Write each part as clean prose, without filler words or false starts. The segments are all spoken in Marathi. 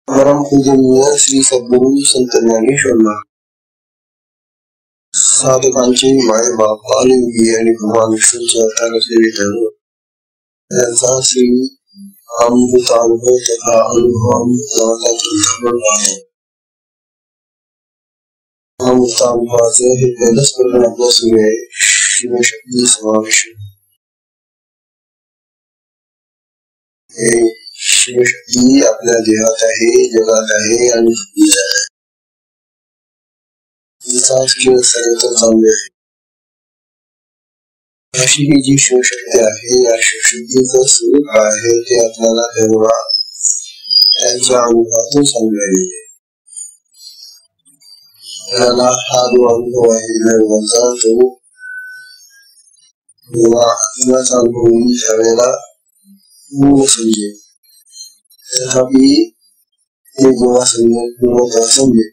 परम पूजनीय श्री सद्गुरु संत ज्ञानेश्वर महाराज साधकांचे माय बाप आलिंगी आणि भगवान विष्णूचे अवतार असलेले धर्म त्यांचा श्री अमृतानुभव तथा अमृतानुभवाचे हे पहिलंच प्रकरण आपल्या सुरू आहे. शिवशक्ती समावेश. शिवशक्ती आपल्या देहात आहे, जगात आहे आणि सर्वत्र चालू आहे. अशी ही जी शिवशक्ती आहे, या शिवशक्तीचं स्वरूप आहे ते आपल्याला तेव्हा त्यांच्या अनुभवातून समजायला त्याला हा जो अनुभव आहे देवाचा तो आत्म्याचा अनुभव त्यावेळेला पूर्ण समजेल. तथापि हे जेव्हा समजेल पूर्णतः समजेल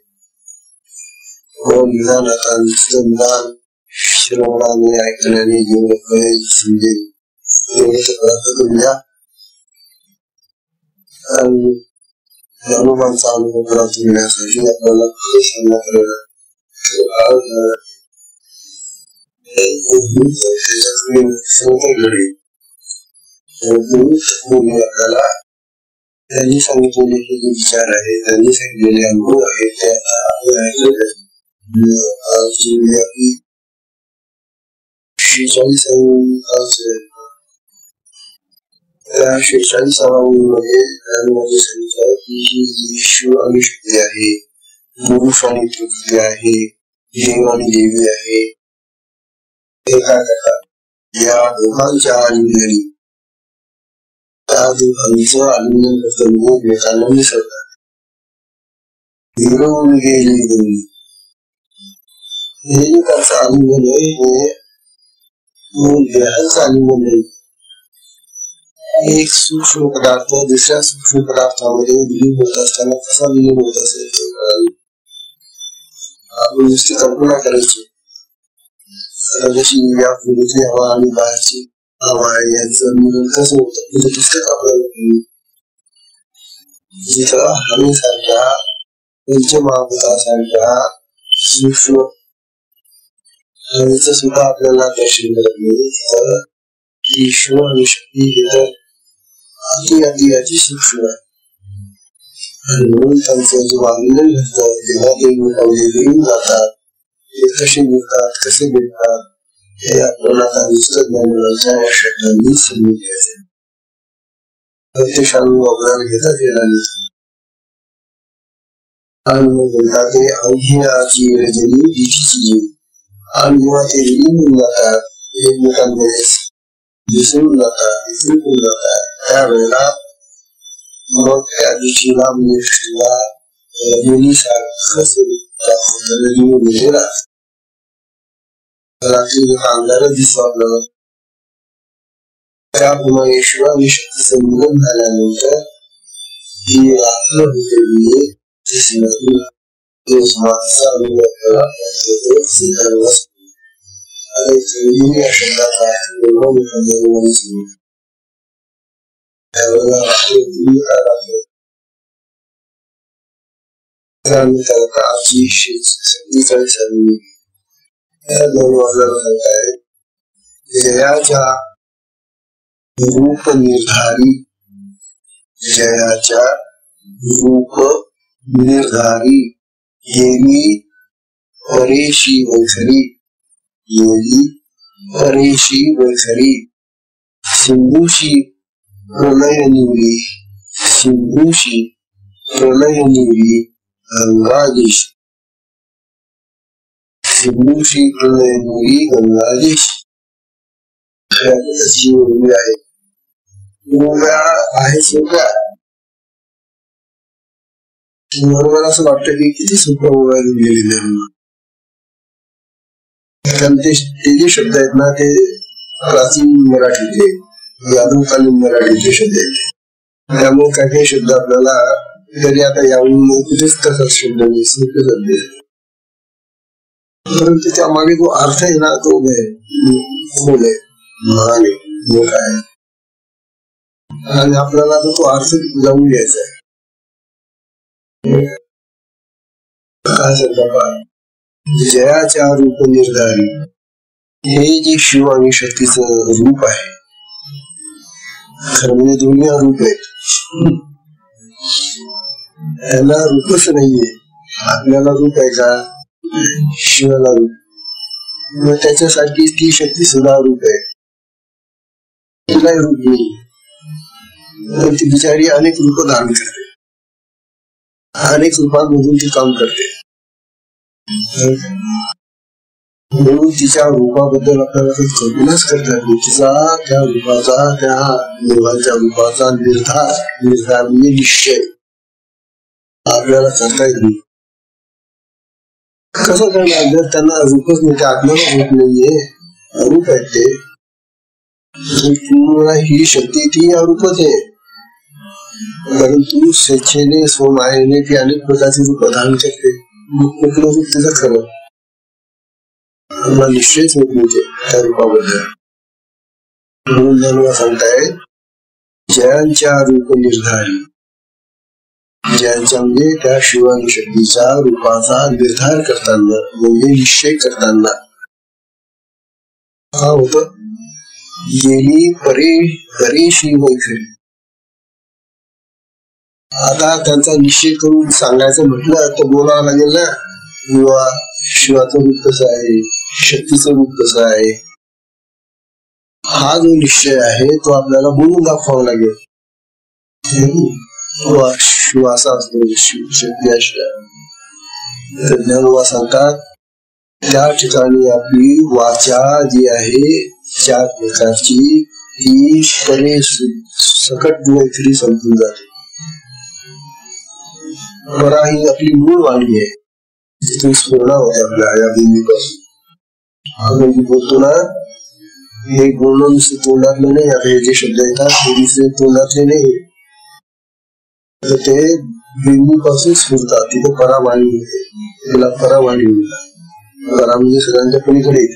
निदान श्रवणाने ऐकण्याने जेवढं समजेल आणि अनुभवांचा अनुभव प्राप्त होण्यासाठी आपल्याला सामना करायला आपल्याला त्यांनी सांगितलेले हे जे विचार आहेत, त्यांनी सांगितलेले अनुभव आहेत ते त्या 46मध्ये सांगितलं की ही ईश्वर आणि शक्ती आहे, पुरुष आणि प्रकृती आहे, देव आणि देवी आहे. या दोघांच्या आलिंगनी त्या दोघांचं आलिंगन करताना एकमेकांना मिसळतात. विरवून गेली दोन्ही हे जे त्याचं आलिंगन आहे हे देहाचं आलिंगन आहे. एक सूक्ष्म पदार्थ दुसऱ्या सूक्ष्म पदार्थामध्ये विलीन होत असताना कसा विलीन होत असेल ते कळाले. आपण नुसती कल्पना करायची. जशी या खोलीतली हवा आणि बाहेरची हवा यांचं मिलन कसं होतं म्हणजे पुस्तक आपल्याला जिथं हवेसारख्या पंचमहाभूतासारख्या सूक्ष्म हवेचं सुद्धा आपल्याला दर्शन करत नाही. तर ईश्वर आणि शक्ती हे तर अति सूक्ष्म आहे आणि म्हणून त्यांचं जे आलिंगन घडतं तेव्हा ते विलीन जातात. ते कसे मिळतात कसे भेटतात हे आपल्याला आता नुसतं ज्ञानाच्या या शब्दांनी समजून घ्यायचे. प्रत्यक्ष अनुभव आपल्याला घेतात येणार नाही. अनुभव बोलतात ते अवघ्याची रजनी दिशीची आणि जेव्हा ते विलीन होऊन जातात एकमेकांमध्ये दिसून जातात विसरून जातात त्यावेळेला मग त्या दिवशीला म्हणजे सृष्टीला रजनीसारखं स्वरूप रात्री अंधारच दिसतो आपल्याला. त्याप्रमाणे ईश्वर आणि शक्तीचं मिलन झाल्यानंतर ही रात्र होते जयाच्या रूप निर्धारी हेमी परेशी वैखरी येली परेशी वैखरी सिंधूशी प्रणय निवडी सिंधूशी प्रणय निवडी गंगादेश सिंधूशी प्रणय निवडी गंगादेश अशी ओवी आहे. ओव्या आहे सोप्या मला असं वाटतं की किती सोप्या ओव्या लिहिलेल्या ते जे शब्द आहेत ना ते प्राचीन मराठीचे यादवकालीन मराठीचे शब्द आहेत. त्यामुळे काही काही शब्द आपल्याला तरी आता यावरून कुठेच तसाच शब्द नाही सोपे शब्द परंतु त्या मागे जो अर्थ आहे ना तो खोल आहे महान आहे मोठा आहे आणि आपल्याला तो अर्थ जाऊन घ्यायचा आहे. जयाच्या रूप निर्धारी हे जे शिव आणि शक्तीचं रूप आहे खरं म्हणजे दोन्ही रूप आहेत. त्याला रूपच नाहीये. आपल्याला रूप आहे का शिवाला रूप मग त्याच्यासाठी ती शक्ती सुद्धा रूप आहे. तिला रूप नाही पण ती बिचारी अनेक रूप धारण करते अनेक रूपांमधून ती काम करते. म्हणून तिच्या रूपाबद्दल आपल्याला कल्पनाच करता येते. तिचा त्या रूपाचा त्या देवाच्या रूपाचा निर्धार म्हणजे निश्चय आपल्याला करता येत नाही. कसं करणार जर त्यांना रूपच नाही आपल्याला रूप नाहीये अरूप आहेत ते. ही शक्ती ती अरूपच आहे परंतु स्वेच्छेने स्वमायेने ती अनेक प्रकारची रूप धारण करते. कुठलं रूप तिचं खरं आम्हाला निश्चयच होत नाही त्या रूपाबद्दल. म्हणून ज्ञानोबा सांगतायत जयांच्या रूप निर्धारी जयांच्या म्हणजे त्या शिवानी शक्तीच्या रूपाचा निर्धार करताना म्हणजे निश्चय करताना हा होत गेली परेशी वैखरी. आता त्यांचा निश्चय करून सांगायचं म्हटलं तर बोलावं लागेल ना किंवा शिवाचं रूप कसं आहे शक्तीचं रूप कसं आहे. हा जो निश्चय आहे तो आपल्याला बोलून दाखवावा लागेल. शिव असा असतो शक्ती अशा ज्ञानोबा सांगतात त्या ठिकाणी आपली वाचा जी आहे 4 प्रकारची ती सकट वैखरी संपून जाते. परा ही आपली मूळ वाणी आहे तिथून स्फुरणा होते आपल्या या बिंदूपासून. आपण बोलतो ना हे बोलणं नुसतं तोंडातलं नाही. आता हे जे शब्द येतात हे दुसरे तोंडातले नाही तर ते बिंदूपासून स्फुरतात. तिथे परावाणी होते तिला परावाणी म्हणतात. परा म्हणजे सगळ्यांच्या पलीकडे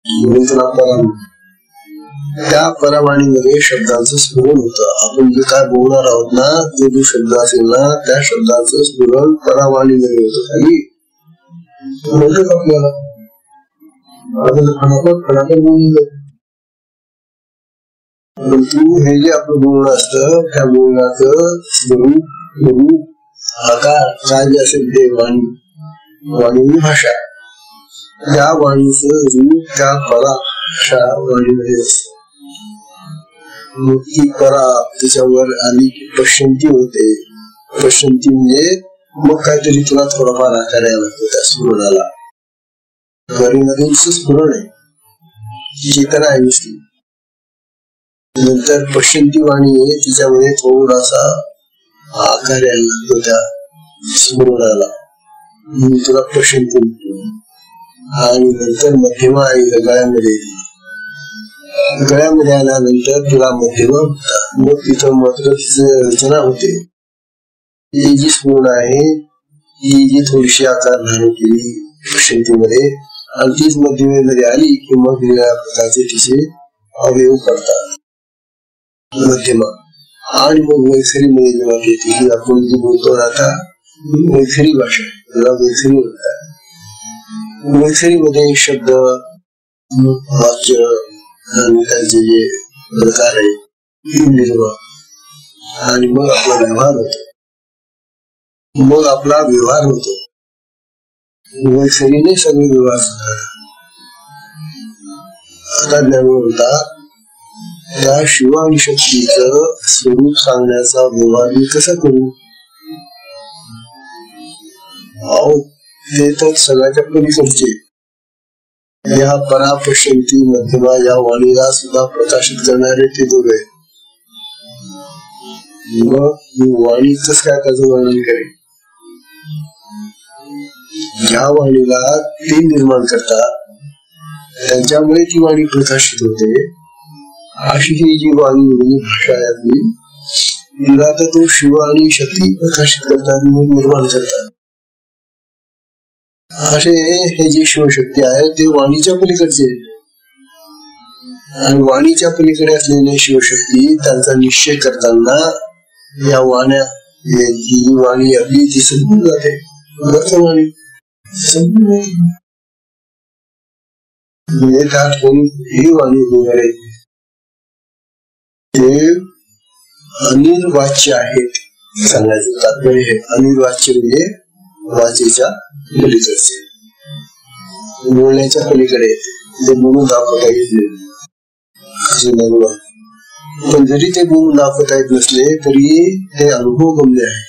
म्हणून त्याला परा. त्या परावाणीमध्ये शब्दांचं स्फुरण होतं. आपण जे काय बोलणार आहोत ना तो जो शब्द असेल ना त्या शब्दाचं स्फुरण परावाणीमध्ये होतं. खाली म्हणतात आपल्याला फटाफट बोलून जात. परंतु हे जे आपलं बोलणं असतं त्या बोलण्याचं स्वरूप आकार काय जे असेल ते वाणी भाषा त्या वाणीचं रूप त्या पराशा वाणीमध्ये असत. ती परा त्याच्यावर आली की पश्यंती होते. पश्यंती म्हणजे मग काहीतरी तुला थोडाफार आकार यायला लागतो त्या स्फुरणाला. घरीमध्ये स्फुरण आहे चेतना आहे नुसती. नंतर पश्यंती वाणी आहे तिच्यामध्ये थोडासा आकार यायला लागतो त्या स्फुरणाला म्हणून तुला पश्यंती म्हणतो. आणि नंतर मध्यमा आहे गळ्यामध्ये आल्यानंतर तुला मध्यमा मग तिथं मात्र तिचं रचना होते. ही जी स्फुरण आहे ही जी थोडीशी आकार धारण केली पश्यंतीमध्ये आणि तीच मध्यमेमध्ये आली की मग वेगळ्या प्रकारचे तिचे अवयव करतात मध्यमा. आणि मग वैखरी मध्ये जेव्हा येते ही आपण जी बोलतो आता वैखरी भाषा त्याला वैखरी म्हणतात. वैखरी मध्ये शब्द वाक्य आणि त्यांचे जे प्रकार आहे निर्माण आणि मग आपला व्यवहार होतो. मग आपला व्यवहार होतो. वैखरीने सगळे व्यवहार आता ज्ञानोबा म्हणतात त्या शिव आणि शक्तीचं स्वरूप सांगण्याचा व्यवहार मी कसा करू? ते तर सगळ्याच्या पलीकडचे या परापश्यंती मध्यमा या वाणीला सुद्धा प्रकाशित करणारे ते दोघे. मग मी वाणी कस काय त्याचं वर्णन करेन? या वाणीला ते निर्माण करतात, त्यांच्यामुळे ती वाणी प्रकाशित होते. अशी ही जी वाणी भाषा आहे आपली, तिला तर तो शिव आणि शक्ती प्रकाशित करतात, निर्माण करतात. असे हे जे शिवशक्ती आहे ते वाणीच्या पलीकडचे, आणि वाणीच्या पलीकडे असलेले शिवशक्ती त्यांचा निश्चय करताना या वाण्या ही वाणी आपली ती समजून जाते. वाणी समजून ही वाणी वगैरे ते अनिर्वाच्य आहेत. सांगायचं तात्पर्य हे अनिर्वाच्य म्हणजे वाचेच्या पलीकडचे, बोलण्याच्या पलीकडे ते बोलून दाखवता येत नाही. पण जरी ते बोलून दाखवता येत नसले तरी ते अनुभव गम्य आहे.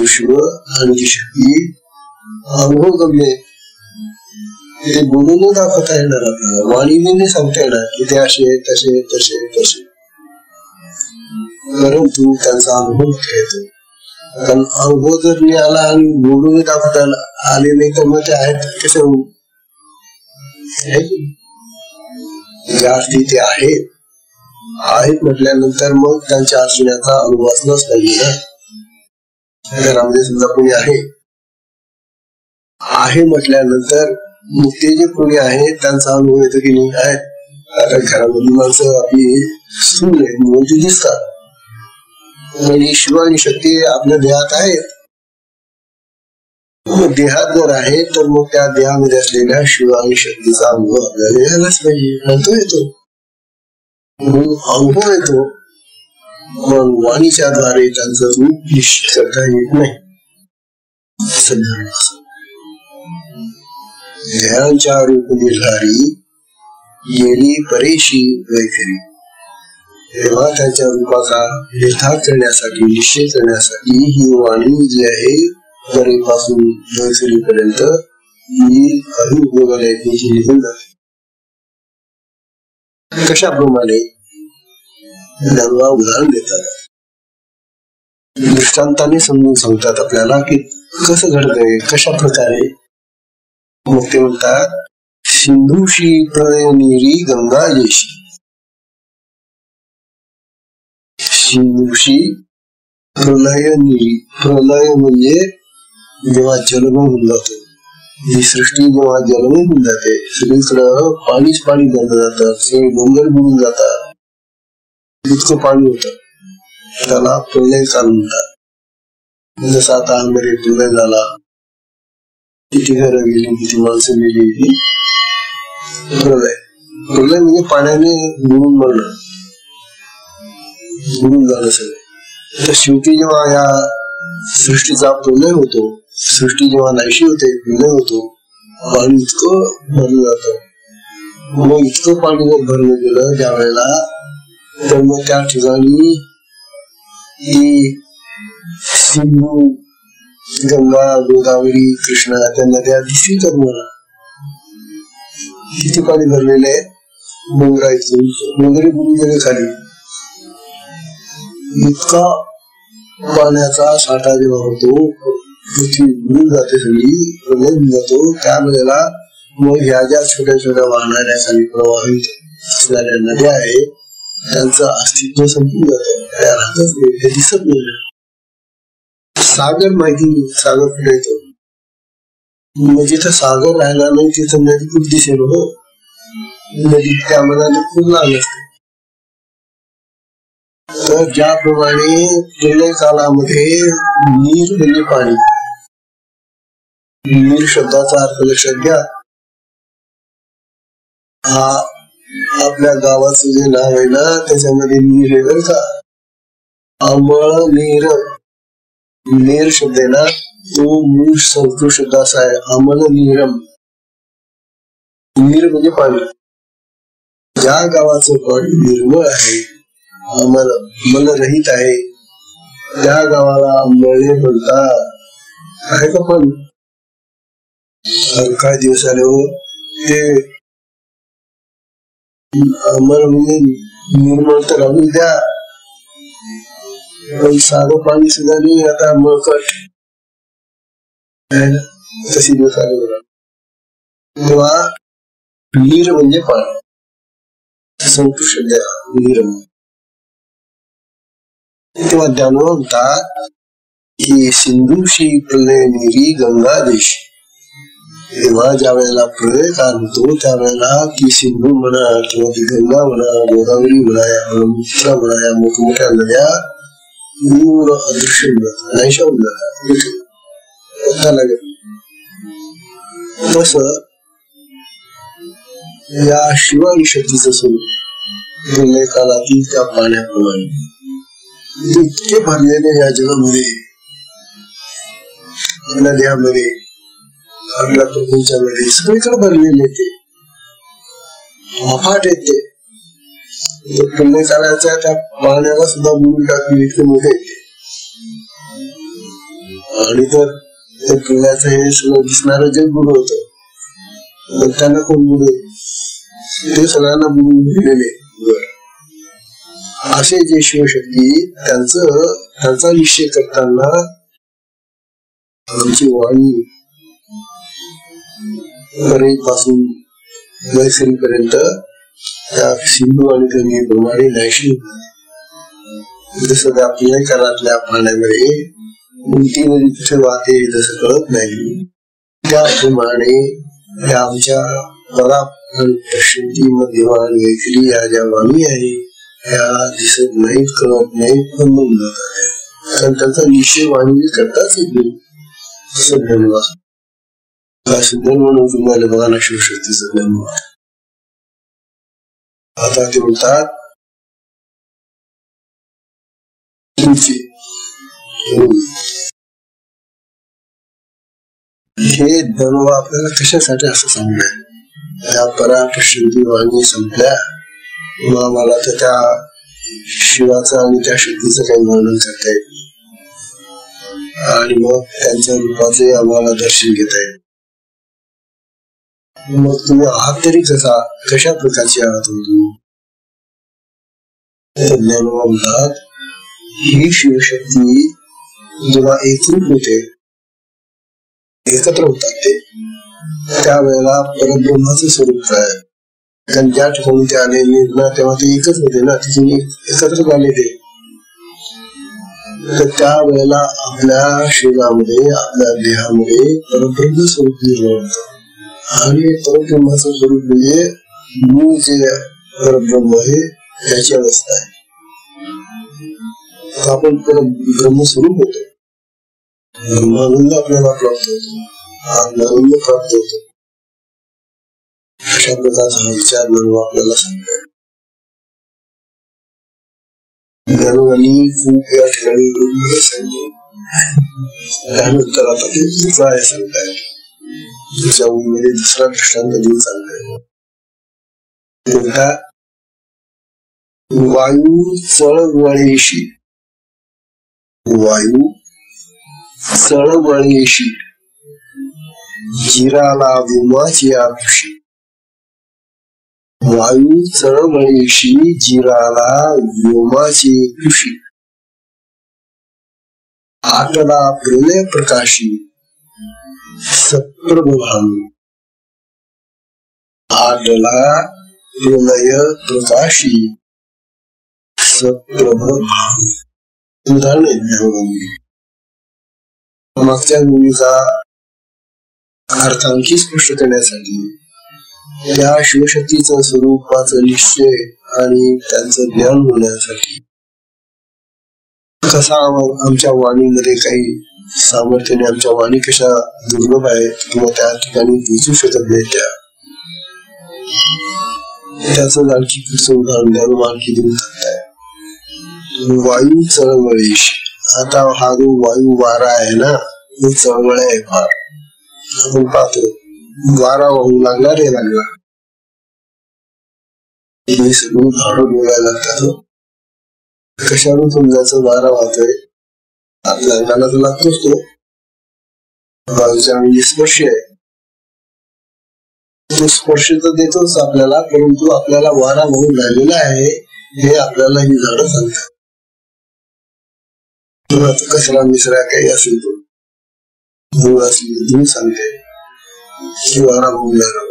शिव आणि ती शक्ती अनुभव गम्य, ते बोलून दाखवता येणार आपल्याला, वाणीने सांगता येणार की ते असे तसे तसे तसे, परंतु त्यांचा अनुभव येतो. कारण अनुभव जर मी आला आणि बोलून दाखवता आले नाही तर मग ते आहेत कसे होऊ? ज्या अर्थी ते आहेत म्हटल्यानंतर मग त्यांच्या असण्याचा अनुभव असलाच पाहिजे ना. घरामध्ये समजा कोणी आहे म्हटल्यानंतर मग ते जे कोणी आहे त्यांचा अनुभव येतो की नाही आहेत. आता घरामधली माणसं आपली स्थूल आहेत म्हणून ती दिसतात, म्हणजे शिव आणि शक्ती आपल्या देहात आहेत. देहात जर आहे तर मग त्या देहामध्ये असलेल्या शिव आणि शक्तीचा अनुभव आपल्याला यायलाच पाहिजे. नंतर येतो अनुभव येतो, मग वाणीच्या द्वारे त्यांचं रूप निश्चित करता येत नाही. देहांच्या रूप निर्धारी येरी परेशी वैखरी. तेव्हा त्यांच्या रूपाचा निर्धार करण्यासाठी, निश्चय करण्यासाठी ही वाणी जी आहे परेपासून वैखरीपर्यंत ही काही उपयोगाला येण्याची निघून जाते. कशाप्रमाणे उदाहरण देतात, दृष्टांताने समजून सांगतात आपल्याला की कसं घडतंय, कशा प्रकारे. मग ते म्हणतात सिंधूशी प्रलय नीरी गंगा येशी. सिंधूशी प्रलय नीरी, प्रलय म्हणजे जेव्हा जलमय होऊन जातो, ही सृष्टी जेव्हा जलमय होऊन जाते, सगळीकडं पाणीच पाणी बनलं जातं, सगळे डोंगर बुडून जातात, इतकं पाणी होतं, त्याला प्रलय काल म्हणतात. जसं आता आंबेरे प्रलय झाला, किती घरं गेली, किती माणसं गेली, प्रलय. प्रलय म्हणजे पाण्याने बुडून मरणं, बुडून झालं सगळं. तर शेवटी जेव्हा या सृष्टीचा प्रलय होतो, सृष्टी जेव्हा नाहीशी होते, प्रलय होतो, पाणी इतकं भरलं जातं. मग इतकं पाणी जर भरलं गेलं त्या वेळेला, तर मग त्या ठिकाणी ही सिंधू, गंगा, गोदावरी, कृष्णा त्या नद्या दिसतील तर मला किती पाणी भरलेले आहे. डोंगरातून डोंगरी बुडून गेले खाली, इतका पाण्याचा साठा जेव्हा होतो, पृथ्वी बुडून जाते, सगळी प्रलय होऊन जातो. त्यावेळेला मग ह्या ज्या छोट्या छोट्या वाहणाऱ्या खाली प्रवाहित असणाऱ्या नद्या आहेत त्यांचं अस्तित्व संपून जातं, त्या राहतच नाही, हे दिसत नाही. सागर माहिती, सागर कुठे येतो, मग जिथं सागर राहिला नाही तिथं नदी खूप दिसेल हो, नदी त्या मनाने खूप लहान असते. तर ज्याप्रमाणे प्रलय कालामध्ये नीर म्हणजे पाणी, नीर शब्दाचा अर्थ लक्षात घ्या. हा आपल्या गावाचं जे नाव आहे ना त्याच्यामध्ये नीर आहे बरं का. अमळ नीर, नीर शब्द आहे ना तो मूळ संस्कृत शब्द असा आहे, अमल नीरम. नीर म्हणजे पाणी. ज्या गावाचं पाणी निर्मळ आहे, मलरहित आहे, त्या गावाला मळे म्हणतात. आहे का? पण काही दिवस आले हो, ते अमल म्हणजे निर्मळ तर राहून द्या, पण साधं पाणी सुद्धा नाही आता मळकट तशी दिवस आले. तेव्हा नीर म्हणजे पाणी, संतुष्ट द्या नीर. तेव्हा ज्ञानोबा म्हणतात की सिंधूशी प्रलय नीरी गंगा देश. तेव्हा ज्या वेळेला प्रलय काल होतो त्यावेळेला ती सिंधू म्हणा किंवा ती गंगा म्हणा, गोदावरी म्हणा, या ब्रह्मपुत्रा म्हणा, या मोठमोठ्या नद्या पूर्ण अदृश्य होतात, नाहीशा होऊन जातात. तस या शिवानी शक्तीचं स्वरूप प्रलय कालातील त्या पाण्याप्रमाणे इतके भरलेले या जगामध्ये, नद्यामध्ये, आपल्या प्रपंचामध्ये सगळीकडे भरलेले ते अफाट येते. प्रलय कालाच्या त्या पाण्याला सुद्धा बुडून टाकले इतके मोठे येते. आणि तर त्या प्रलयाचं हे सगळं दिसणारं जग बुडवत, त्यांना कोण बुडेल? ते सगळ्यांना बुडून गेलेले. असे जे शिवशक्ती त्यांचा निश्चय करताना आमची वाणी पासून नैसर्गिकपर्यंत त्या सिंधू आणि गंगेप्रमाणे नाहीशी. जसं आपल्या कानातल्या पाण्यामध्ये कोणती नदी कुठे वाहते जसं कळत नाही, त्याप्रमाणे त्या आमच्या परापश्चिंती मध्यमान वैखरी या ज्या वाणी आहे त्या दिसत नाहीत, कळत नाहीत, बंधून जातात. कारण त्यांचा निश्चय वाणी करताच येत नाही. असं धन्यवाद म्हणून तुम्हाला बघा ना शिवशक्तीचं धन्यवाद. आता ते म्हणतात हे धन्यवाद आपल्याला कशासाठी असं सांगणार. त्या परापश्चिंती वाणी संपल्या मग आम्हाला तर त्या शिवाचं आणि त्या शक्तीचं काही वर्णन करता येत नाही, आणि मग त्यांच्या रूपाचे आम्हाला दर्शन घेता येत. मग तुम्ही आहात तरी कशा प्रकारचे आहात तुम्ही? ज्ञानोबा म्हणतात ही शिवशक्ती जेव्हा एकरूप होते, एकत्र होतात ते, त्यावेळेला परब्रह्माचं स्वरूप काय? कारण ज्या ठिकाणी ते आलेले ना तेव्हा ते एकच होते ना, तिथे एकत्र आले ते. तर त्या वेळेला आपल्या शरीरामध्ये, आपल्या देहामध्ये परब्रह्म स्वरूप निर्माण होतं. आणि परब्रह्माचं स्वरूप म्हणजे मूळ जे परब्रह्म आहे त्याची अवस्था आहे. आपण परब्रह्म स्वरूप होतो, ब्रह्मानंद आपल्याला प्राप्त होतो, आनंद प्राप्त होतो. अशा प्रकारचा हा विचार म्हणून आपल्याला सांगतो. खूप या ठिकाणी सांगतो, त्यानंतर आता ते दुसरा आहे सांगताय, ज्यामध्ये दुसरा दृष्टांत देऊन सांगताय. वायू चळवळीशी, वायू चळवळीशी जिराला विमाची आपुशी. वायू चळवळीशी जिराला व्योमाची खुशी. आटला प्रलय प्रकाशी सप्रभामी. आटला प्रलय प्रकाशी सप्रभामी. उदाहरण आहे. मागच्या भूमीचा अर्थ आणखी स्पष्ट करण्यासाठी त्या शिवशक्तीचं स्वरूपाचं निश्चय आणि त्यांचं ज्ञान होण्यासाठी कसा आमच्या वाणीमध्ये काही सामर्थ्याने आमच्या वाणी कशा दुर्लभ आहेत किंवा त्या ठिकाणी पोचू शकत नाही, त्याचं आणखी पुढचं उदाहरण द्यावं आणखी देऊन सांगताय. वायू चळवळीशी. आता हा जो वायू वारा आहे ना, ही चळवळ आहे फार. आपण पाहतो वारा वाहू लागला रे लागला, हे सगळं झाडं डोळायला लागतात. कशावरून समजायचं वारा वाहतोय आपल्या अंगाला तर लागतोच तो, बाजूचा म्हणजे स्पर्श आहे, तो स्पर्श तर देतोच आपल्याला, परंतु आपल्याला वारा वाहून राहिलेला आहे हे आपल्याला ही झाडं सांगतात. कचरा मिसरा काही असेल तो धूळ असली धूळ सांगते की वारा वाहून जाणार,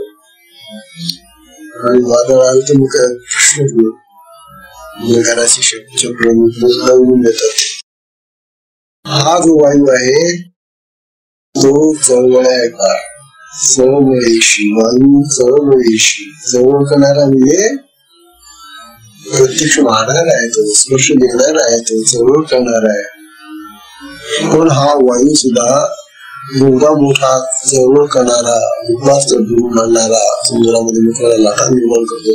आणि वादळ आलं तर मग काय प्रश्न घराची चक्र लावून देतात. हा जो वायू आहे तो चळवळ्या चळवळीशी, वायू चळवळीशी, चळवळ करणारा म्हणजे प्रत्यक्ष वाहणारा आहे, तो स्पर्श देणारा आहे, तो चळवळ करणारा आहे. पण हा वायू सुद्धा एवढा मोठा चळवळ करणारा, उपास धरून आणणारा, समुद्रामध्ये मोठ्या लाटा निर्माण करतो.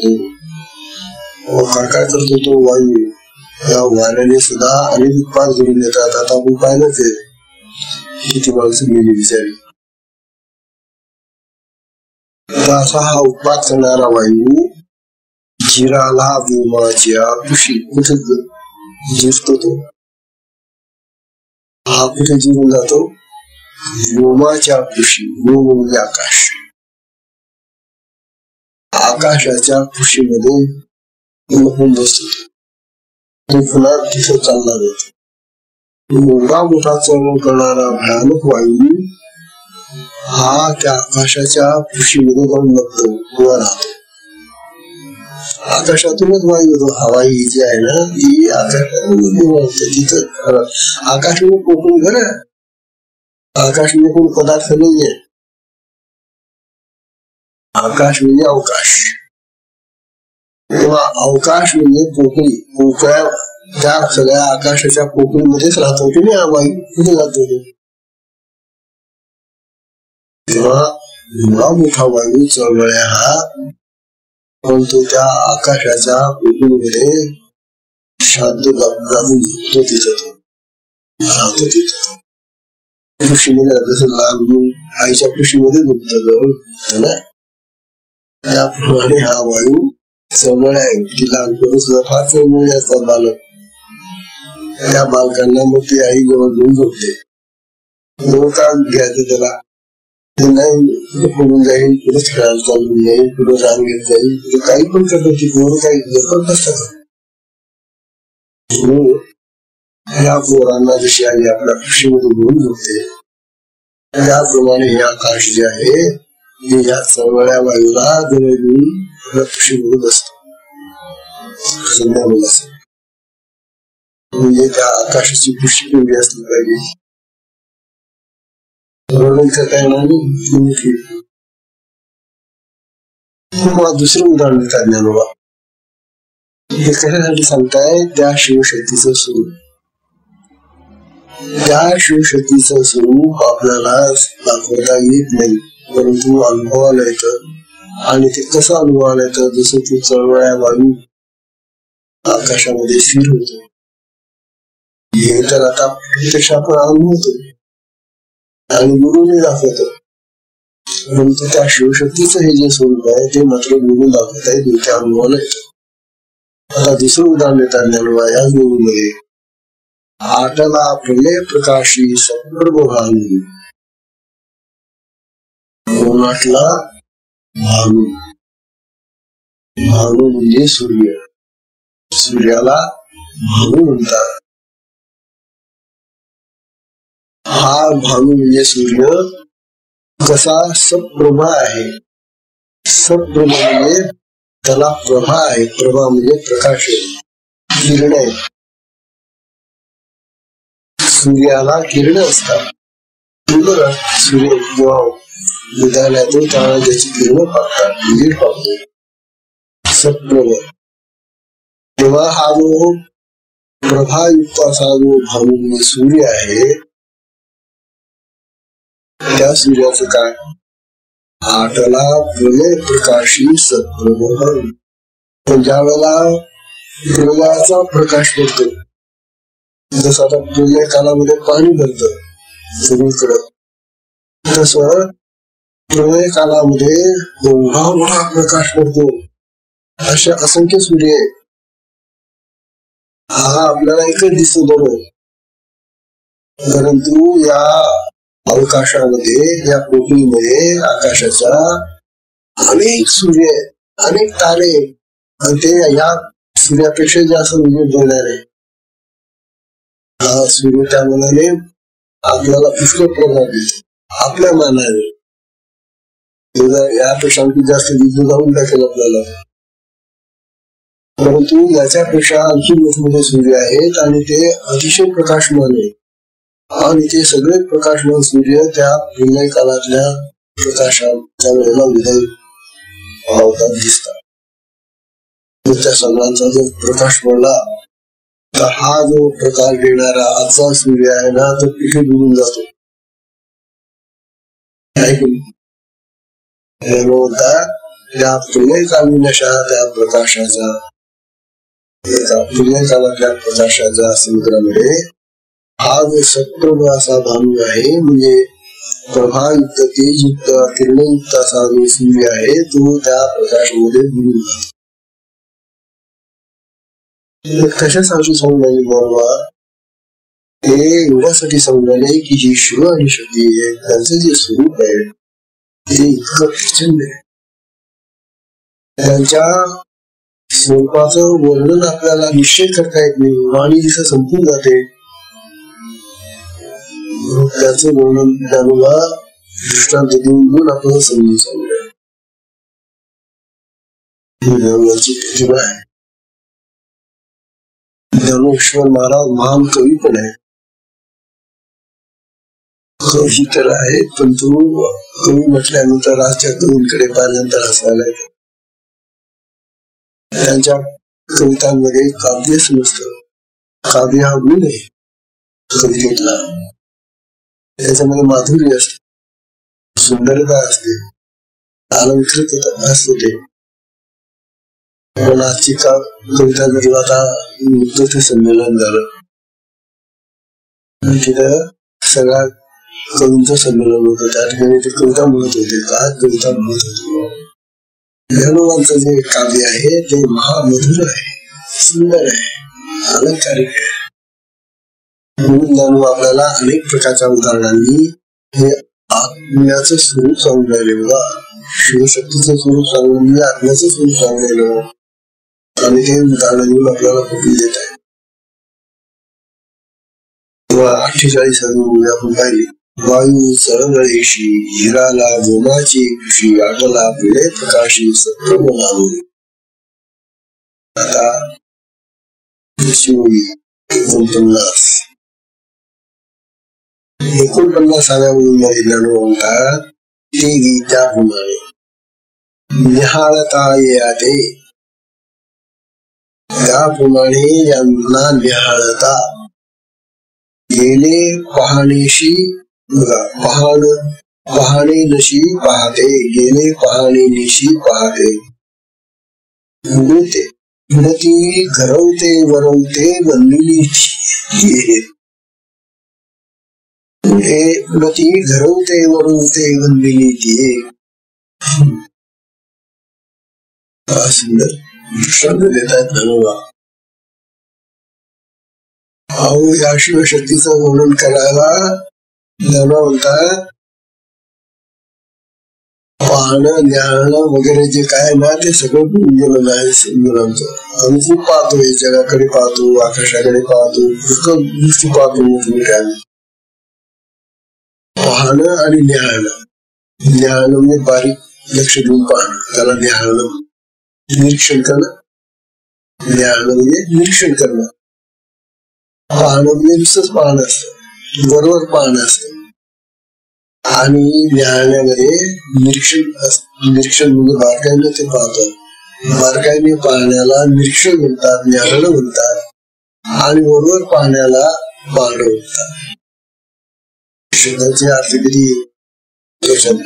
काय करतो तो वायू? या वाऱ्याने सुद्धा अनेक उत्पाद धरून येतात. आता आपण पाहिलंच आहे किती माणसं गेली बिचारी. असा हा उत्पाद करणारा वायू जिराला व्योमाच्या कुशी कुठे जिरतो तो. हा कुठे जिरून जातो? व्योमाच्या कुशी. व्योम म्हणजे आकाश. आकाशाच्या कुशीमध्ये लपून बसतो तो, पुन्हा तिथे चालला जातो. एवढा मोठा चळवळ करणारा भयानक वायू हा त्या आकाशाच्या कुशीमध्ये जाऊन लपतो, उभा राहतो. आकाशातूनच वायू येतो. हवा ही जी आहे ना ती आकाशातून तिथं. आकाश म्हणजे कोकण घर आहे, आकाश म्हणजे कोण पदार्थ नाहीये. आकाश म्हणजे अवकाश. तेव्हा अवकाश म्हणजे पोकळी, पोकळ्या त्या सगळ्या आकाशाच्या पोकळीमध्येच राहतो की नाही वायू, कुठे जातो ते. तेव्हा एवढा मोठा वायू चळवळ्या हा, परंतु त्या आकाशाच्या पोकळीमध्ये शांत जाऊन तो तिथं तो राहतो. तिथं कृषीमध्ये जसं लहान आईच्या कृषीमध्ये दुखत ना, त्याप्रमाणे हा वायू चळवळ आहे. ती लहानपणी सुद्धा फार चळवळी असतात बालक. त्या बालकांना मग ती आई जवळ घेऊन झोपते. का घ्यायचं त्याला, ते नाही पडून जाईल, पुढेच खेळायला चालून जाईल, पुढे रांगेत जाईल, पुढे काही पण करण्याची पोरं काही जपत नसतात. या पोरांना जशी आई आपल्या कृषीमध्ये घेऊन झोपते त्याप्रमाणे हे आकाश जे आहे ते या चळवळ्या वायूला जवळ घेऊन कृषीमध्ये बसतो. म्हणजे त्या आकाशाची कृषी केवढी असली पाहिजे. दुसरं उदाहरण देतात ज्ञानोबा. हे कशासाठी सांगताय? त्या शिवशक्तीचं स्वरूप. त्या शिवशक्तीचं स्वरूप आपल्याला दाखवता येत नाही, परंतु अनुभवाला येतं. आणि ते कसं अनुभवाला येतं? जसं ते चळवळ्या वायू आकाशामध्ये स्थिर होतो. हे तर आता प्रत्यक्ष आपण अनुभवतो आणि गुरुने दाखवतो, परंतु त्या शिवशक्तीचं हे जे स्वरूप आहे ते मात्र गुरु दाखवता येत नाही, त्या अनुभवाला येतं. आता दुसरं उदाहरण देतात ज्ञानोबा या गुरुमध्ये. आटला प्रलय प्रकाशी सप्रभ भानू. कोणाटला? भानू. भानू म्हणजे सूर्य. सूर्याला भानू म्हणतात. हा भानू म्हणजे सूर्य कसा सप्रभ आहे. सप्रभ म्हणजे त्याला प्रभा आहे. प्रभा म्हणजे प्रकाश आहे, किरण आहे. सूर्याला किरण असतात. सूर्य जेव्हा उदयाला येतो त्यावेळेला त्याची किरण पाहतात, लीड पाहतो. सप्रभ. तेव्हा हा जो प्रभायुक्त असा जो भानू म्हणजे सूर्य आहे, त्या सूर्याचं काय? आटला प्रलय प्रकाशी सप्रभ भानू. पण ज्या वेळेला प्रलयाचा प्रकाश पडतो, जसं आता प्रलय कालामध्ये पाणी भरतं सगळीकडं, तसं प्रलय कालामध्ये एवढा मोठा प्रकाश पडतो अशा असंख्य सूर्य आहेत. हा आपल्याला एकच दिसतो बरोबर, परंतु या अवकाशामध्ये, या पोकळीमध्ये आकाशाच्या अनेक सूर्य आहेत, अनेक तारे, आणि ते या सूर्यापेक्षा जास्त उजेड देणारे. हा सूर्य त्या मनाने आपल्याला पुष्कळ प्रभाव देतो आपल्या मानाने. यापेक्षा आणखी जास्त दिवस जाऊन टाकेल आपल्याला, परंतु याच्यापेक्षा आणखी मोठमोठे सूर्य आहेत आणि ते अतिशय प्रकाशमान आहेत. आणि ते सगळे प्रकाशमान सूर्य त्या प्रलय काळातल्या प्रकाशाच्या वेळेला उदय पावतात दिसतात. त्या सगळ्यांचा जो प्रकाश पडला तर हा जो प्रकाश देणारा आजचा सूर्य आहे ना, तो पिठे डुबून जातो. त्या प्रलयकालीन अशा त्या प्रकाशाचा, प्रलयकालातल्या प्रकाशाच्या समुद्रामध्ये हा जो सत्प्रभ असा भानू आहे, म्हणजे प्रभायुक्त, तेजयुक्त, किरणयुक्त असा जो सूर्य आहे, तो त्या प्रकाशामध्ये डुबून जातो. कशासाठी समजायला बाबा, हे एवढ्यासाठी समजायले की जी शिव आणि शक्ती आहे त्यांचं जे स्वरूप आहे ते इतकं प्रचंड आहे. त्यांच्या स्वरूपाचं वर्णन आपल्याला निश्चय करता येत नाही, वाणी जिथं संपून जाते. त्याचं वर्णन त्याला दृष्टांत देऊन आपण समजून सांगूया. प्रतिभा आहे. ज्ञानेश्वर महाराज महान कवी पण आहे, कवी तर आहे, पण तो कवी म्हटल्यानंतर आजच्या कवींकडे पाहिल्यानंतर हसायला येतं. त्यांच्या कवितांमध्ये काव्यच नसतं. काव्य हा गुण आहे कवितेतला, त्याच्यामध्ये माधुर्य असते, सुंदरता असते, अलंकृतता असते. पण आजची कविता जरी आता मुक्तते संमेलन झालं, तिथं सगळ्या कवींचं संमेलन होतं. त्या ठिकाणी ते कविता म्हणत होते, काय कविता म्हणत होते. ज्ञानोबांचं जे काव्य आहे ते महामधुर आहे, सुंदर आहे, अलंकारिक आहे. म्हणून ज्ञानोबा आपल्याला अनेक प्रकारच्या उदाहरणांनी हे आत्म्याचं स्वरूप सांगून राहिले. बघा, शिवशक्तीचं स्वरूप सांगून, आत्म्याचं स्वरूप सांगून राहिलं, आणि हे उदाहरण घेऊन आपल्याला पटवून देत आहे. 48 आपण पाहिली. वायू चळवळीशी हिराला जोमाची खुशी आटला पिळे प्रकाशी सत्प्रभ नामू. आता 49व्या म्हणतात ते गीताप्रमाणे निहाळता येते, त्याप्रमाणे यांना निहाळता गेले पाहणीशी. पाहणे नशी पाहते, गेले पाहणे निशी पाहते. उडती घरवते वरवते बनलेली उडती घरवते वरवते बनलेली ती. सुंदर दृष्टांत देतात ज्ञानोबा. अहो, या शिवशक्तीचं वर्णन करायला ज्ञानोबा म्हणतात पाहणं ज्ञान वगैरे जे काय ना ते सगळं भूल गेलेलं आहे मुलांचं. आम्ही खूप पाहतो, या जगाकडे पाहतो, आकाशाकडे पाहतो, गोष्टी पाहतो मोठमोठ्या. पाहणं आणि ज्ञान, ज्ञान म्हणजे बारीक लक्ष देऊन पाहणं, त्याला ज्ञान. निरीक्षण करणं, ज्ञान म्हणजे निरीक्षण करणं. पाहणं म्हणजे नुसतंच पाहणं असतं, बरोबर पाहणं असतं. आणि ज्ञानामध्ये निरीक्षण म्हणजे बारकाईने ते पाहतात. बारकाईने पाहण्याला निरीक्षण म्हणतात, ज्ञान म्हणतात. आणि बरोबर पाहण्याला पाहणं म्हणतात. शब्दाचे अर्थ किती प्रचंड,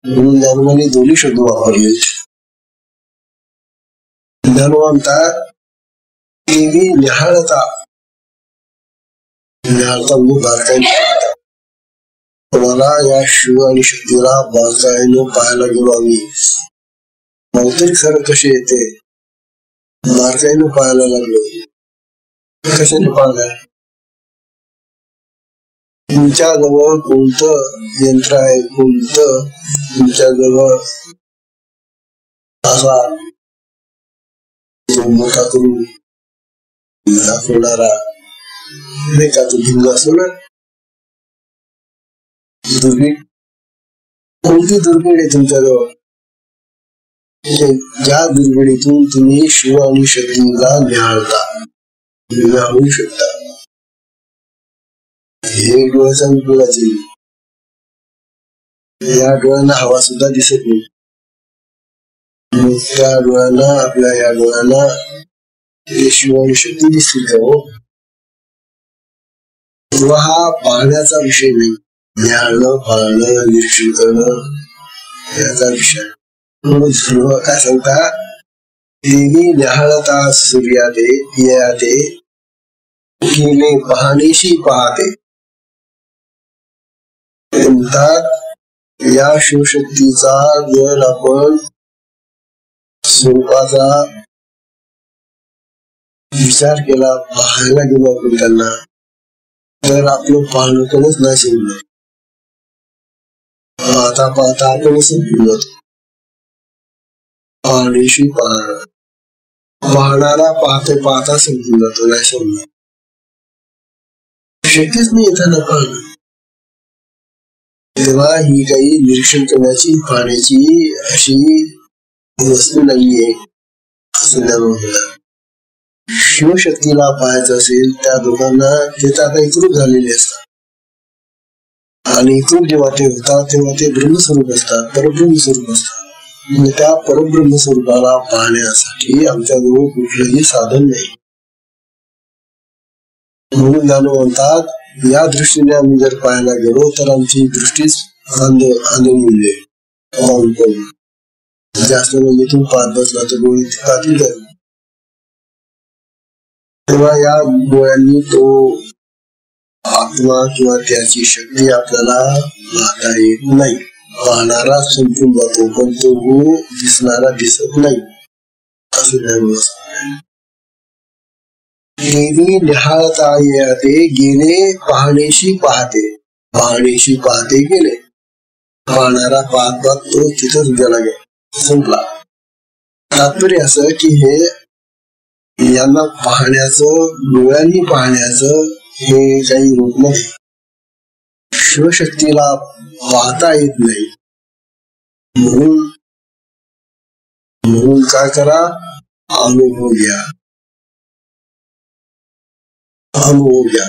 म्हणून ज्ञानोबाने दोन्ही शब्द वापरले. ज्ञानोबा म्हणतात देवी निहाळता, निहाळता म्हणजे बारकाईने पाहतात. तुम्हाला या शिव आणि शक्तीला बारकाईने पाहायला गेलो आम्ही, तरी खरं कसे येते बारकाईनं पाहायला लागलो. कशाने पाहलाय? तुमच्या जवळ कोणतं यंत्र आहे, कोणतं तुमच्या जवळ असा मोठा करून दाखवणारा नाही का, तो भिंग असतो ना, दुर्बीण. कोणती दुर्बीण आहे तुमच्याजवळ? ज्या दुर्बिणीतून तुम्ही शिव आणि शक्तीला न्याहाळता, न्याहाळू शकता. हे डोळ्याचा उपयोगाचे. या डोळ्यांना हवा सुद्धा दिसत नाही. त्या डोळ्यांना, आपल्या या डोळ्यांना शिव आणि शक्ती दिसतील का? हो, हा पाहण्याचा विषय नाही. न्याहाळणं, पाहणं, निरीक्षण करणं याचा विषय. म्हणून सर्व काय सांगता, देवी न्याहाळता सूर्याते याते गेले पाहणीशी पाहते. म्हणतात या शिवशक्तीचा जर आपण स्वरूपाचा विचार केला, पाहायला गेलो आपण त्यांना, तर आपलं पाहणं कधीच नाही संपलं. पाहता पाहता आपण संपून जातो. पाहणीशी पाहणं, पाहणारा पाहते पाहता संपून जातो, नाही समजलं. शक्यच नाही त्यांना पाहणं. तेव्हा ही काही निरीक्षण करण्याची, पाहण्याची अशी वस्तू नाहीये असं ज्ञान. शिवशक्तीला पाहायचं असेल, त्या दोघांना ते आता इतरूप झालेले असतात. आणि इतरूप जेव्हा ते होतात तेव्हा ते ब्रह्मस्वरूप असतात, परब्रह्मस्वरूप असतात. त्या परब्रह्म स्वरूपाला पाहण्यासाठी आमच्याजवळ कुठलंही साधन नाही. म्हणून जाणून म्हणतात, या दृष्टीने आम्ही जर पाहायला गेलो तर आमची दृष्टीच आंधळी जास्त इथून पाहत बसला तर डोळे कातील. तेव्हा या डोळ्यांनी तो आत्मा किंवा त्याची शक्ती आपल्याला पाहता येत नाही. पाहणारा संपून जातो, पण तो दिसणारा दिसत नाही असं. देवी निहाळता येते गेले पाहणीशी पाहते. पाहणीशी पाहते गेले. पाहणारा पाहत पाहत तो तिथंच गेला, संपला. तात्पर्य असं की हे यांना पाहण्याचं, डोळ्यांनी पाहण्याचं हे काही रूप नाही. शिवशक्तीला पाहता येत नाही. म्हणून काय करा, अनुभव घ्या. अनुभव घ्या.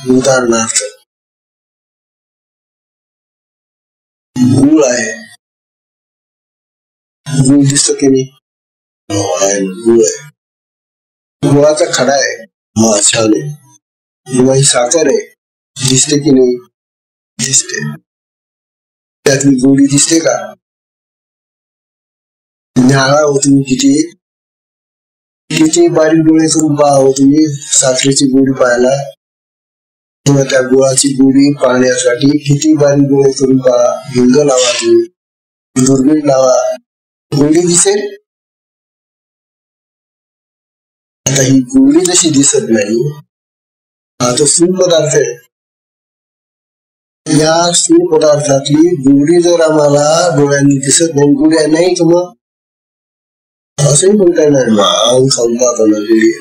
उदाहरणार्थ गुळ आहे. गुळ दिसत की नाही? गुळ आहे. गुळाचा खडा आहे, छान आहे. किंवा ही साखर आहे, दिसते की नाही? दिसते. त्यातली गोडी दिसते का? न्याहाळा हो तुम्ही, किती बारीक डोळे करून पहा हो तुम्ही साखरेची गोडी पाहायला, किंवा त्या गुळाची गोडी पाहण्यासाठी किती बारीक डोळे करून पहा. भिंग लावा, तुम्ही दुर्बीण लावा, गोडी दिसेल. आता ही गोडी जशी दिसत नाही, हा तो स्थूल पदार्थ आहे. या स्थूल पदार्थातली गोडी जर आम्हाला डोळ्यांनी दिसत नाही, गोड्या नाही तर मग असंही म्हणता येणार अंग संपादना गोडी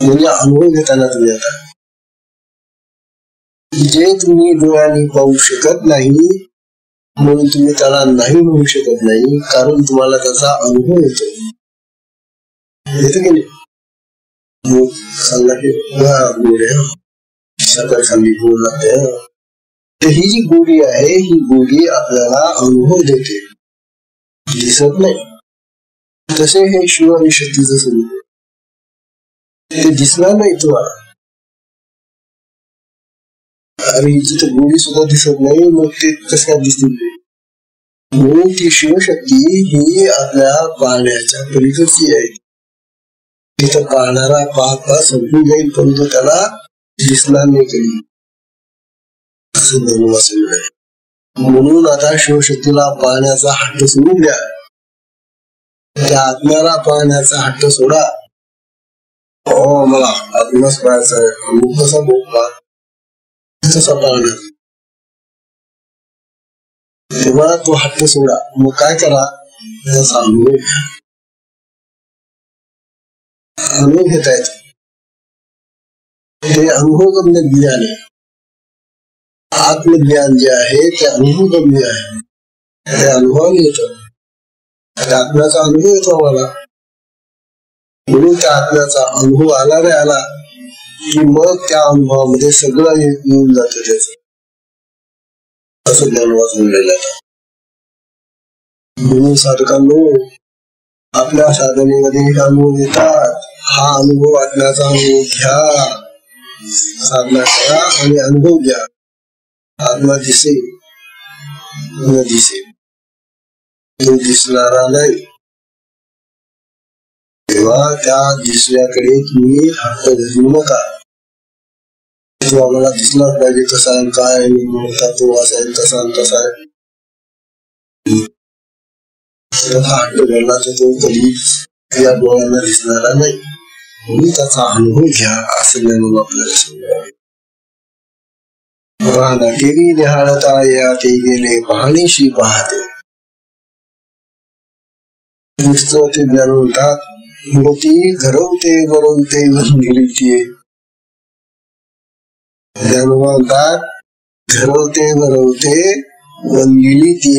म्हणजे अनुभव घेताना तुम्ही आता जे तुम्ही डोळ्यांनी पाहू शकत नाही म्हणून तुम्ही त्याला नाही म्हणू शकत नाही, कारण तुम्हाला त्याचा अनुभव येतो. येतो की नाही? सांगा की गोड्या साखर खाल्ली गोड लागते. तर ही जी गोडी आहे, ही गोडी आपल्याला अनुभव देते, दिसत नाही. तसे हे शिव आणि शक्तीचं स्वरूप, ते दिसणार नाही तुम्हाला. अरे जिथं गोडी सुद्धा दिसत नाही, मग ते कसं काय दिसतील? म्हणून ती शिवशक्ती ही आपल्या पाहण्याच्या पलीकडची आहे. तिथं पाहणारा पाहता संपून जाईल, परंतु त्याला दिसणार नाही कधी असं म्हणून असेल. म्हणून आता शिवशक्तीला पाहण्याचा हट्ट सोडून द्या. त्या आत्म्याला पाहण्याचा हट्ट सोडा. हो मला आत्माच पाहायचा आहे, अनुभव कसा भोगला तसा पाहणार. तेव्हा तो हट्ट सोडा. मग काय करा, त्याचा अनुभव घ्या. अनुभव घेता येतो. ते अनुभवगम्य ज्ञान आहे. आत्मज्ञान जे आहे ते अनुभवगम्य आहे. ते अनुभवाने येतं. त्या आत्म्याचा अनुभव येतो आम्हाला. म्हणून त्या आत्म्याचा अनुभव आला रे आला की मग त्या अनुभवामध्ये सगळं येऊन जातं त्याच. असं ज्ञान वाचलेलं आहे. म्हणून साधकांनो आपल्या साधनेमध्ये हे अनुभव येतात. हा अनुभव आत्म्याचा अनुभव घ्या. साधना करा आणि अनुभव घ्या. आत्मा दिसेल न दिसेल, तो दिसणारा नाही. तेव्हा त्या दिसण्याकडे तुम्ही हट्ट धरू नका. तो आम्हाला दिसलाच पाहिजे तसा काय म्हणतात, तो असा आहे तसा तसा आहे. हट्ट धरला तर तो कधी या डोळ्यांना दिसणारा नाही. म्हणून त्याचा अनुभव घ्या असं ज्ञान आपल्याला सांगावे. केली निहाळता या ते गेले पाहणीशी पाहते. ते ज्ञान म्हणतात मोती घरवते वरवते गेली ती. ज्ञान म्हणतात घरवते वरवते गेली ती.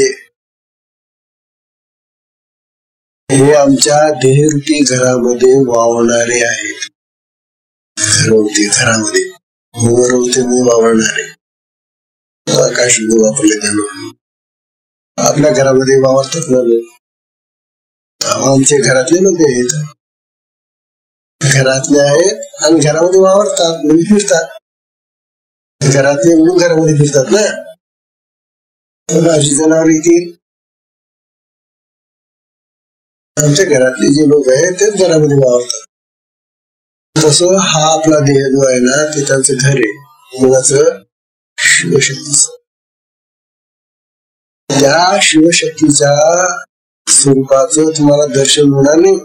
हे आमच्या देहरूपी घरामध्ये वावणारे आहेत. घरवते घरामध्ये, वरवते वावरणारे. काय शब्द वापरले त्यानं. आपल्या घरामध्ये वावरतात ना लोक. आमचे घरातले लोक आहेत, घरातले आहेत आणि घरामध्ये वावरतात म्हणून फिरतात. घरातले म्हणून घरामध्ये फिरतात ना. माझी जनावर येतील. आमच्या घरातले जे लोक आहेत तेच घरामध्ये वावरतात. तसं हा आपला देह जो आहे ना ते त्यांचं घर आहे. मुलाचं शिवशक्तीच. त्या शिवशक्तीच्या स्वरूपाचं तुम्हाला दर्शन होणार नाही,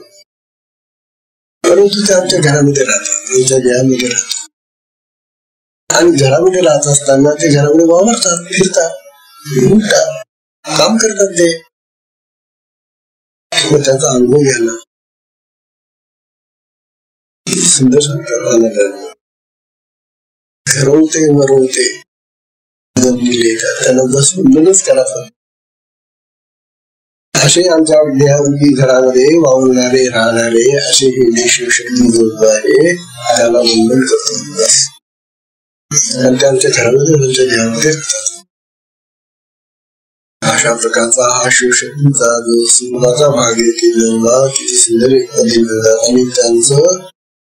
परंतु ते आमच्या घरामध्ये राहतात, आमच्या देहामध्ये राहतात. आणि घरामध्ये राहत असताना ते घरामध्ये वावरतात, फिरतात, काम करतात. ते त्याचा अनुभव घ्यायला सुंदर सांगतात. घरवते वरवते जमले त्यांना बस बंधनच करायचं. असे आमच्या देहारूपी घरामध्ये वावरणारे राहणारे असे हे शिवशक्ती जो आहे त्याला बंधन करतो. आणि त्यांच्या घरामध्ये त्यांच्या देहामध्ये राहतात. अशा प्रकारचा हा शिवशक्तीचा जो सुरुवाचा भाग आहे किती सुंदर आणि त्यांचं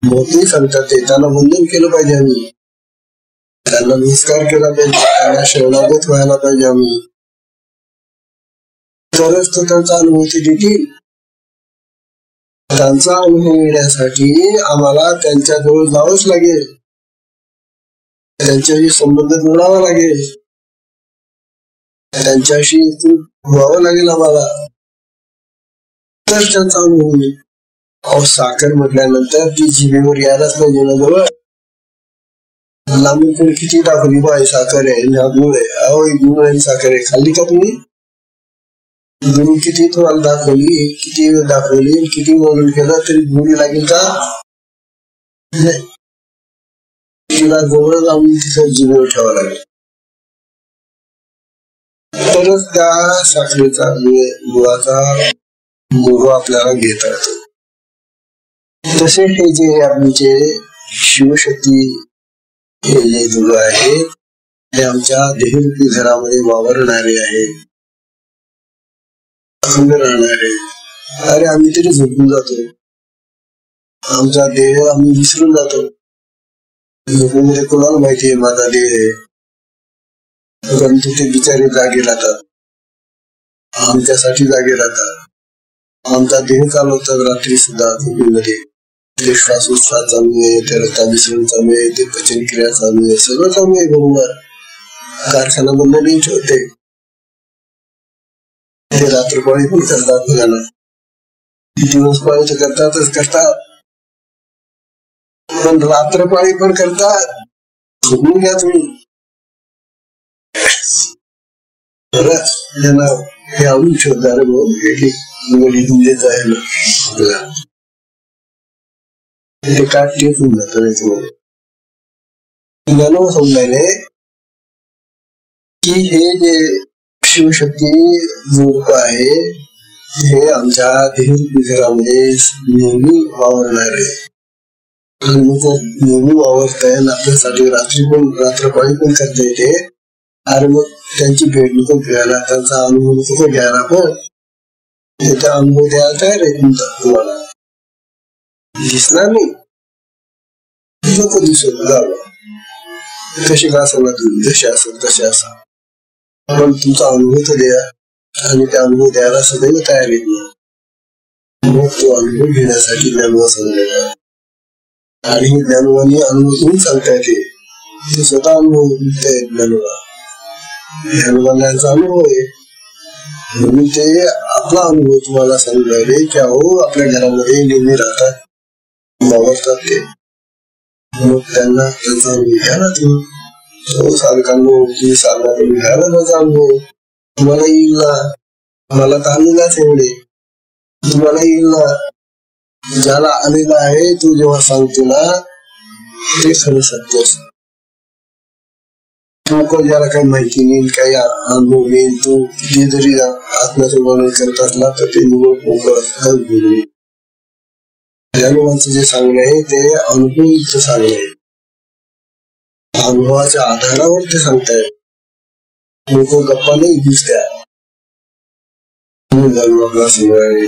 मोठी सांगतात ते त्यांना वंदन केलं पाहिजे आम्ही. त्यांना नमस्कार केला पाहिजे, त्यांना शरणागत व्हायला पाहिजे आम्ही. तरच तो त्यांचा अनुभव ते देतील. त्यांचा अनुभव येण्यासाठी आम्हाला त्यांच्याजवळ जावंच लागेल, त्यांच्याशी संबंध जोडावा लागेल, त्यांच्याशी व्हावं लागेल आम्हाला. तर त्यांचा अनुभव येईल. अहो साखर म्हटल्यानंतर ती जिभेवर यायलाच पाहिजे ना जवळ. लांबून कोणी किती दाखवली बाय साखर आहे, गुळ आहे. अहो गुळ आणि साखर आहे, खाल्ली का तुम्ही? गुरु किती तुम्हाला दाखवली, किती वेळ दाखवली, किती वर्णन केलं तरी गुढी लागेल का? तिला जवळ जाऊन तिथं जिभेवर ठेवावं लागेल, तरच त्या साखरेचा गुळाचा मोह आपल्याला घेता येतो. तसे हे जे आमचे शिवशक्ती हे जे गुरु आहेत ते आमच्या देहरूपी घरामध्ये वावरणारे आहेत, राहणारे. अरे आम्ही तरी झोपून जातो, आमचा देह आम्ही विसरून जातो. झोपूमध्ये कोणाला माहिती आहे माझा देह आहे, परंतु ते बिचारे जागे राहतात, आमच्यासाठी जागे राहतात. आमचा देह चालवतात रात्री सुद्धा झोपेमध्ये. ते श्वासोच्छ्वास चालू आहे, ते रक्ताभिसरण चालू आहे, ते पचनक्रिया चालू आहे, सगळं चालू आहे बरोबर. कारखाना बंद नाही ठेवते, ते रात्रपाळी पण करतात बघायला. दिवसपाळी तर करतात, पण रात्रपाळी पण करतात. झोपून घ्या तुम्ही. त्यांना हे आवडून शोधणार लिहून देत आहे ते काट टेकून जात त्याच्यामध्ये. समजायले की हे जे शिवशक्ती रूप आहे हे आमच्या घरामध्ये नेहमी वावरणार आहे. आणि जर नेहमी वावरत आहे आपल्यासाठी रात्रपाळी पण करता येते. अरे मग त्यांची भेट नको घ्यायला, त्यांचा अनुभव नको घ्यायला, पण त्याचा अनुभव द्यायला तयार आहे तुम्हाला. दिसणार नाही नको दिसत कशी का सांगा तुम्ही, जसे असेल तसे असा, पण तुमचा अनुभव तर द्या. आणि त्या अनुभव द्यायला सदैव तयार आहे. मग तो अनुभव घेण्यासाठी ज्ञानोबा सांगलेला. आणि ज्ञानोबांनी अनुभव घेऊन सांगता येते. ते स्वतः अनुभव घेताय ज्ञानोबा. ज्ञानोबांचा अनुभव आहे म्हणून ते आपला अनुभव तुम्हाला सांगू राहिले की अहो आपल्या घरामध्ये नेहमी राहतात, वावरतात ते. मग त्यांना त्याचा अनुभव घ्या ना तुम्ही. तो सारखांनो की सारखा तुम्ही घ्या ना त्याचा अनुभव. तुम्हाला येईल ना. मला तर आलेलाच एवढे, तुम्हाला येईल ना. ज्याला आलेला आहे तो जेव्हा सांगतो ना ते खरं सत्य असतं. तो ज्याला काही माहिती नाही, काही अनुभव नाही, तो जे जरी आत्म्याचं वर्णन करत असला तर ते निवड. ज्ञानोबांचं जे सांगणं आहे ते अनुभवाचं सांगणं आहे. अनुभवाच्या आधारावर ते सांगताय. लोक गप्पा नाही दिसत्या.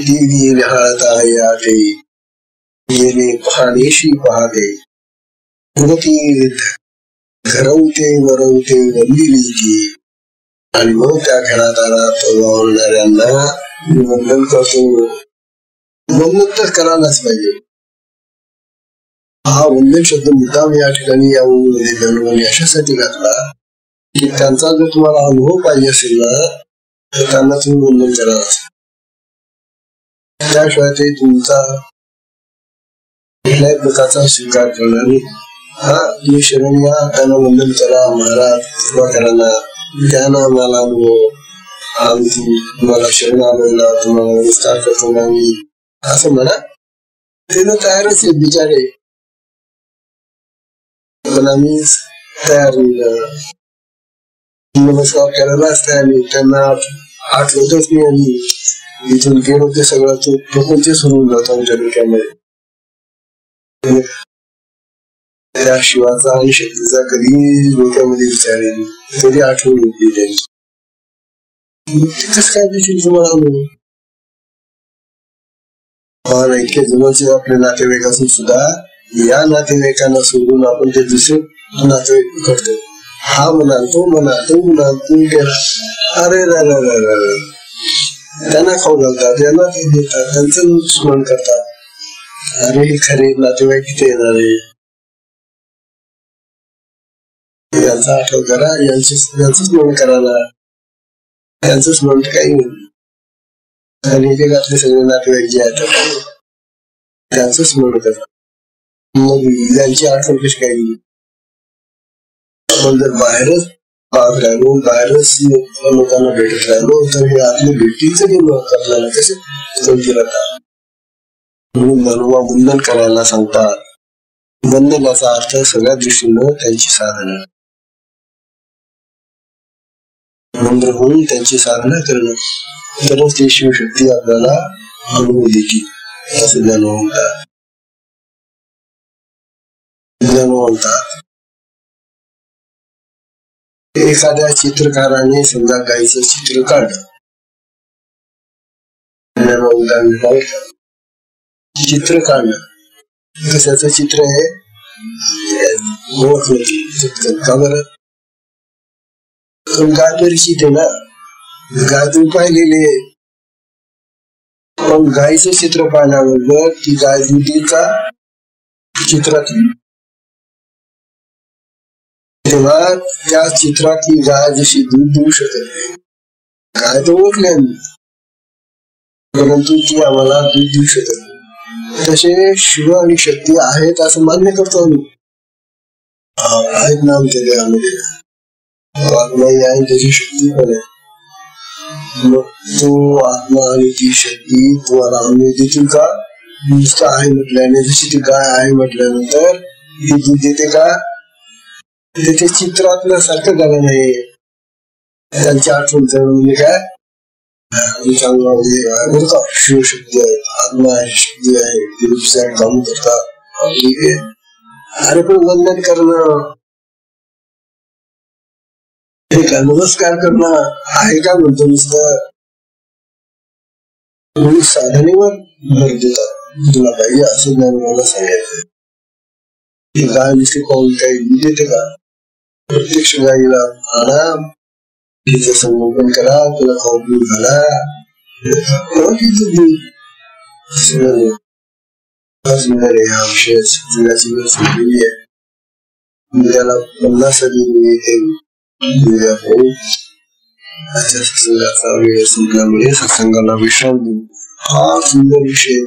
देवी राहता येणे पाहणेशी पाहते, घरवते वरवते वंदिली. आणि मग त्या घरात वावरणाऱ्यांना वंदन करतो. वंदन तर करायलाच पाहिजे. हा वंदन शब्द मुद्दाम या ठिकाणी ज्ञानोबांनी अशासाठी घातला की त्यांचा जर तुम्हाला अनुभव पाहिजे असेल ना तर त्यांना तुम्ही वंदन करा. त्याशिवाय ते तुमचा कुठल्याही प्रकारचा स्वीकार करणार नाही. हा तुम्ही शरण या, त्यांना वंदन करा, महाराज कृपा करा ना, द्या ना मला अनुभव, आम्ही तुम्हाला शरण आलेला, तुम्हाला नमस्कार करतो ना मी, असं म्हणा. ते तर तयारच आहे बिचारे, पण आम्ही तयार नमस्कार करायलाच तयार नाही. त्यांना आठवतच नाही. आम्ही इथून गेलो ते सगळं ते सुरू जातो आमच्या डोक्यामध्ये. त्या शिवाचा आणि शक्तीचा कधी डोक्यामध्ये विचार येईल तरी आठवण येते त्यांची. कसं काय देशील तुम्हाला अनुभव. ऐक्य जवळचे आपले नातेवाईक असून सुद्धा या नातेवाईकांना सोडून आपण ते दुसरे नातेवाईक करतो. हा म्हणाल, तो म्हणाल, तो म्हणाल, तुम्ही केला. अरे त्यांना खाऊ घालतात, यांना ते देतात, त्यांचं स्मरण करतात. अरे हे खरे नातेवाईक किती येणार आहे, यांचा आठवण करा, यांचं स्मरण करायला. त्यांचं स्मरण काही नाही. आणि ते घातले सगळे नातेवाईक जे आहेत त्यांचं स्मरण करा. मग यांची आठवण कशी काय गेली. आपण जर बाहेरच पाहत राहिलो, बाहेरच लोकांना भेटत राहिलो तर हे आपली भेटीच आपल्याला कसे समजून राहतात. म्हणून ज्ञानोबा वंदन करायला सांगतात. वंदनाचा अर्थ सगळ्या दृष्टीनं त्यांची साधना, मंत्र होऊन त्यांची साधना करणं, तरच ती शिवशक्ती आपल्याला अनुभव देते. असं ज्ञानोबा म्हणतात. एखाद्या चित्रकाराने समजा गायचं चित्र काढलं. चित्र काढलं, कशाचं चित्र आहे ओळखलं का बरं. पण गाय परिचित आहे ना, गाय तुम्ही पाहिलेली आहे. पण गायचं चित्र पाहिल्याबरोबर ती गाय दुधीचा चित्रातली, तेव्हा त्या चित्रातली गाय जशी दूध देऊ शकत नाही. गाय तर ओळखली आम्ही, परंतु ती आम्हाला दूध देऊ शकत नाही. तसे शिव आणि शक्ती आहेत असं मान्य करतो आम्ही. आहेत ना आमच्या देहामध्ये, आत्माही आहे, त्याची शक्ती पण आहे. मग तो आत्मा आणि ती शक्ती तुम्हाला आम्ही देतील का? नुसतं आहे म्हटल्याने, जशी ती गाय आहे म्हटल्यानंतर ती दूध देते का? ते चित्रातल्यासारखं झालं नाही. त्यांची आठवण म्हणजे काय, बरं का, शिवशक्ती आहे, आत्मा आहे, शक्ती आहे, ते दुसऱ्या काम करतात. अरे पण वंदन करणं, नमस्कार करणं आहे का म्हणतो नुसतं? साधनेवर भर देतात. तुला पाहिजे असं ज्ञान मला सांगायचं. ती गाय नुसती पाहून काही देते का? प्रत्यक्ष गायीला आणा, तिचं संगोपन करा, तुला खाऊ पिऊ घाला, या विषयात त्याला 50 सत्संगाचा वेळ संपल्यामुळे सत्संगाला विश्राम देऊ. हा सुंदर विषय.